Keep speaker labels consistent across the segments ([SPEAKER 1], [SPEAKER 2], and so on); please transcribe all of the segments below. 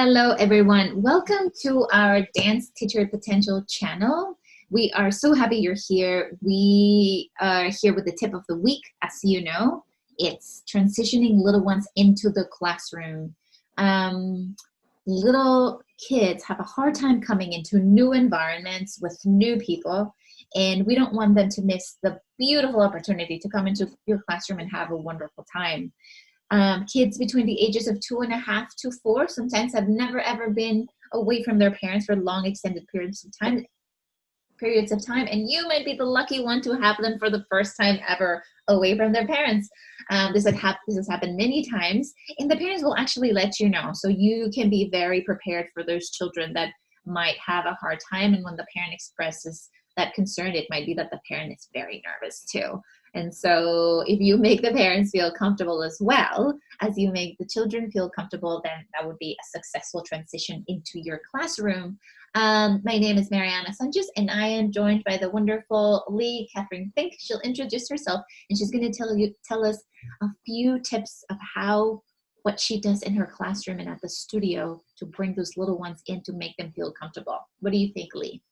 [SPEAKER 1] Hello, everyone. Welcome to our Dance Teacher Potential channel. We are so happy you're here. We are here with the tip of the week. As you know, it's transitioning little ones into the classroom. Little kids have a hard time coming into new environments with new people, and we don't want them to miss the beautiful opportunity to come into your classroom and have a wonderful time. Kids between the ages of 2.5 to 4 sometimes have never ever been away from their parents for long extended periods of time, and you might be the lucky one to have them for the first time ever away from their parents. This has happened many times, and the parents will actually let you know, so you can be very prepared for those children that might have a hard time. And when the parent expresses that concern, it might be that the parent is very nervous too. And so if you make the parents feel comfortable as well as you make the children feel comfortable, then that would be a successful transition into your classroom. My name is Mariana Sanchez, and I am joined by the wonderful Lee Catherine Fink. She'll introduce herself, and she's going to tell us a few tips of what she does in her classroom and at the studio to bring those little ones in to make them feel comfortable. What do you think, Lee?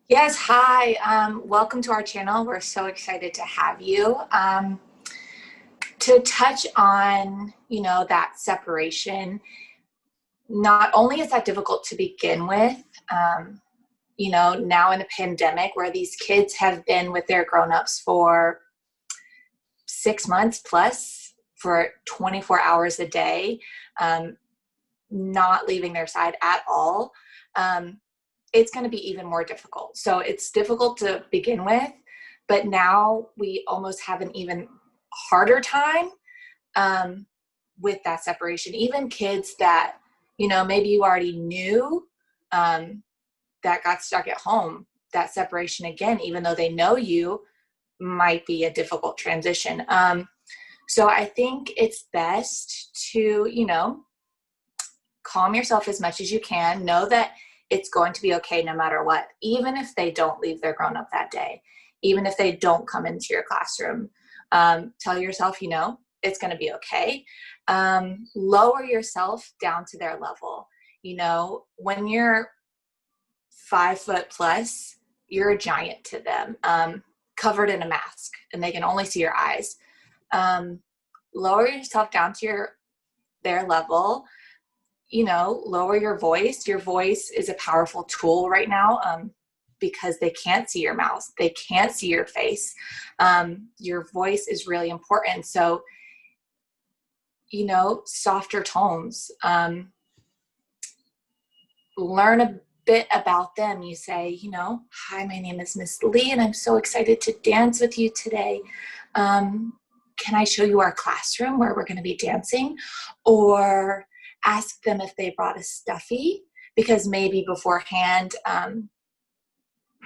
[SPEAKER 2] Yes, hi. Welcome to our channel. We're so excited to have you. To touch on, that separation, not only is that difficult to begin with, now in the pandemic where these kids have been with their grown-ups for 6 months plus, for 24 hours a day, not leaving their side at all, it's going to be even more difficult. So it's difficult to begin with, but now we almost have an even harder time with that separation. Even kids that, maybe you already knew that got stuck at home, that separation again, even though they know you, might be a difficult transition. So I think it's best to, calm yourself as much as you can. Know that it's going to be okay no matter what, even if they don't leave their grown-up that day, even if they don't come into your classroom. Tell yourself, it's going to be okay. Lower yourself down to their level. When you're 5 foot plus, you're a giant to them, covered in a mask, and they can only see your eyes. Lower yourself down to their level. Lower your voice. Your voice is a powerful tool right now because they can't see your mouth. They can't see your face. Your voice is really important. So, softer tones. Learn a bit about them. You say, hi, my name is Miss Lee, and I'm so excited to dance with you today. Can I show you our classroom where we're going to be dancing? Or ask them if they brought a stuffy, because maybe beforehand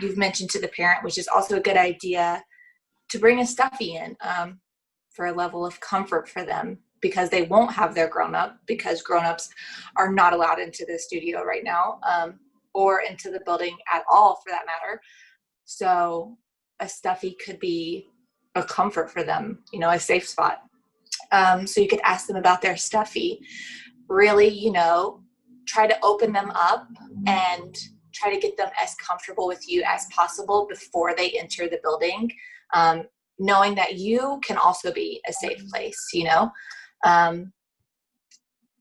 [SPEAKER 2] you've mentioned to the parent, which is also a good idea, to bring a stuffy in for a level of comfort for them, because they won't have their grown-up, because grown-ups are not allowed into the studio right now, or into the building at all for that matter. So a stuffy could be a comfort for them, a safe spot. So you could ask them about their stuffy. Really, try to open them up and try to get them as comfortable with you as possible before they enter the building, knowing that you can also be a safe place,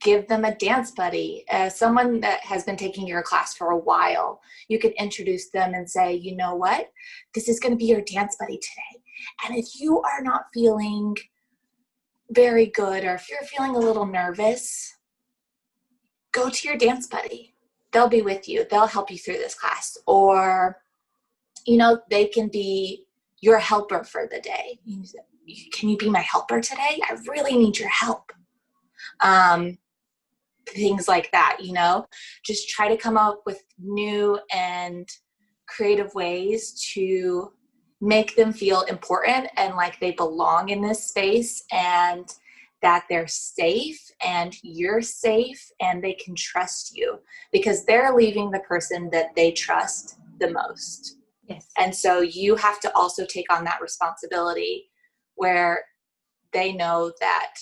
[SPEAKER 2] give them a dance buddy, someone that has been taking your class for a while. You could introduce them and say, you know what, this is going to be your dance buddy today. And if you are not feeling very good, or if you're feeling a little nervous, go to your dance buddy. They'll be with you. They'll help you through this class. Or, they can be your helper for the day. Can you be my helper today? I really need your help. Things like that, just try to come up with new and creative ways to make them feel important and like they belong in this space, and that they're safe and you're safe and they can trust you, because they're leaving the person that they trust the most.
[SPEAKER 1] Yes.
[SPEAKER 2] And so you have to also take on that responsibility where they know that,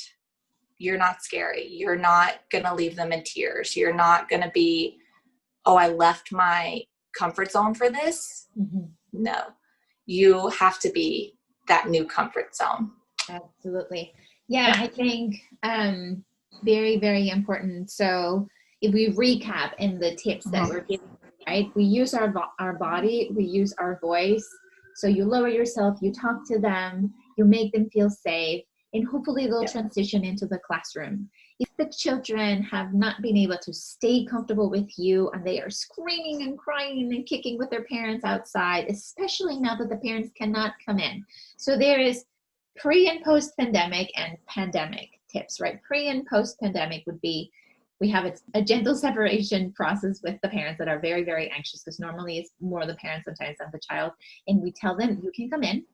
[SPEAKER 2] you're not scary. You're not going to leave them in tears. You're not going to be, oh, I left my comfort zone for this.
[SPEAKER 1] Mm-hmm.
[SPEAKER 2] No, you have to be that new comfort zone.
[SPEAKER 1] Absolutely. Yeah, I think very, very important. So if we recap in the tips that we're giving, right? We use our body, we use our voice. So you lower yourself, you talk to them, you make them feel safe, and hopefully they'll transition into the classroom. If the children have not been able to stay comfortable with you and they are screaming and crying and kicking with their parents outside, especially now that the parents cannot come in. So there is pre and post pandemic and pandemic tips, right? Pre and post pandemic would be, we have a gentle separation process with the parents that are very, very anxious, because normally it's more the parents sometimes than the child. And we tell them, you can come in.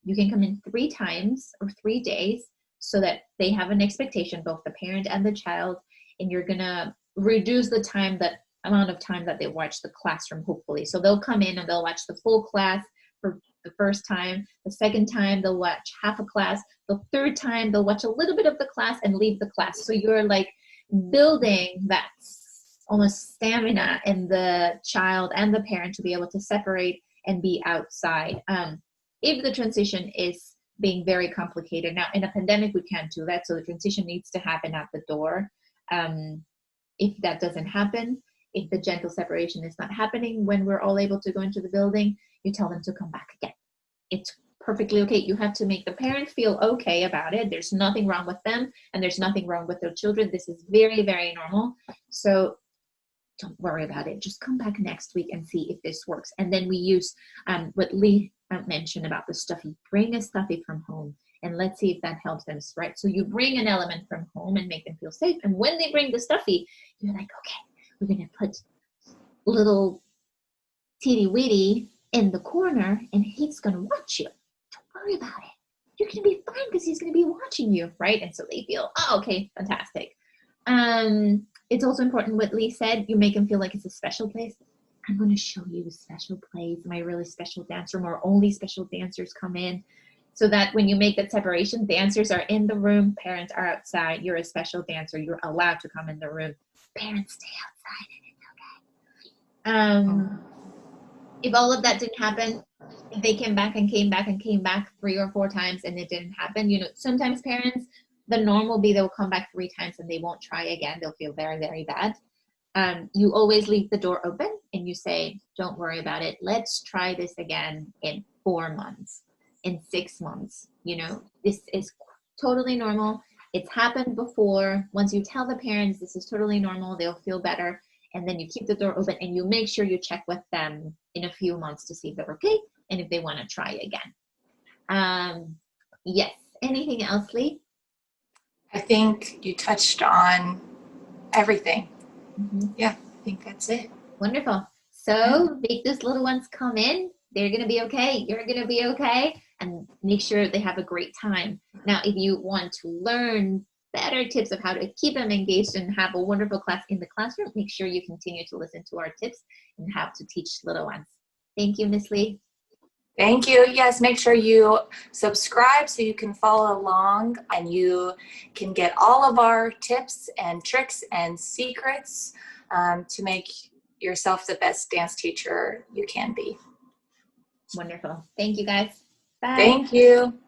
[SPEAKER 1] You can come in 3 times or 3 days, so that they have an expectation, both the parent and the child, and you're going to reduce the time, that amount of time that they watch the classroom, hopefully. So they'll come in and they'll watch the full class for the first time. The second time they'll watch half a class. The third time they'll watch a little bit of the class and leave the class. So you're like building that almost stamina in the child and the parent to be able to separate and be outside. If the transition is being very complicated. Now, in a pandemic, we can't do that. So the transition needs to happen at the door. If that doesn't happen, if the gentle separation is not happening when we're all able to go into the building, you tell them to come back again. It's perfectly okay. You have to make the parent feel okay about it. There's nothing wrong with them, and there's nothing wrong with their children. This is very, very normal. So don't worry about it. Just come back next week and see if this works. And then we use what Lee mentioned about the stuffy. Bring a stuffy from home, and let's see if that helps them, right? So you bring an element from home and make them feel safe. And when they bring the stuffy, you're like, okay, we're going to put little teeny weedy in the corner, and he's going to watch you. Don't worry about it. You're going to be fine because he's going to be watching you, right? And so they feel, oh, okay, fantastic. It's also important what Lee said. You make them feel like it's a special place. I'm going to show you a special place, my really special dance room, or only special dancers come in. So that when you make that separation, dancers are in the room, parents are outside. You're a special dancer. You're allowed to come in the room. Parents stay outside, and it's okay. If all of that didn't happen, if they came back and came back and came back 3 or 4 times and it didn't happen, sometimes parents, the norm will be they'll come back 3 times and they won't try again. They'll feel very, very bad. You always leave the door open and you say, don't worry about it. Let's try this again in 4 months, in 6 months. This is totally normal. It's happened before. Once you tell the parents this is totally normal, they'll feel better. And then you keep the door open and you make sure you check with them in a few months to see if they're okay and if they want to try again. Yes. Anything else, Lee?
[SPEAKER 2] I think you touched on everything.
[SPEAKER 1] Mm-hmm.
[SPEAKER 2] Yeah, I think that's it.
[SPEAKER 1] Wonderful. So make those little ones come in. They're going to be okay. You're going to be okay. And make sure they have a great time. Now, if you want to learn better tips of how to keep them engaged and have a wonderful class in the classroom, make sure you continue to listen to our tips and how to teach little ones. Thank you, Miss Lee.
[SPEAKER 2] Thank you. Yes, make sure you subscribe so you can follow along and you can get all of our tips and tricks and secrets to make yourself the best dance teacher you can be.
[SPEAKER 1] Wonderful. Thank you, guys. Bye.
[SPEAKER 2] Thank you.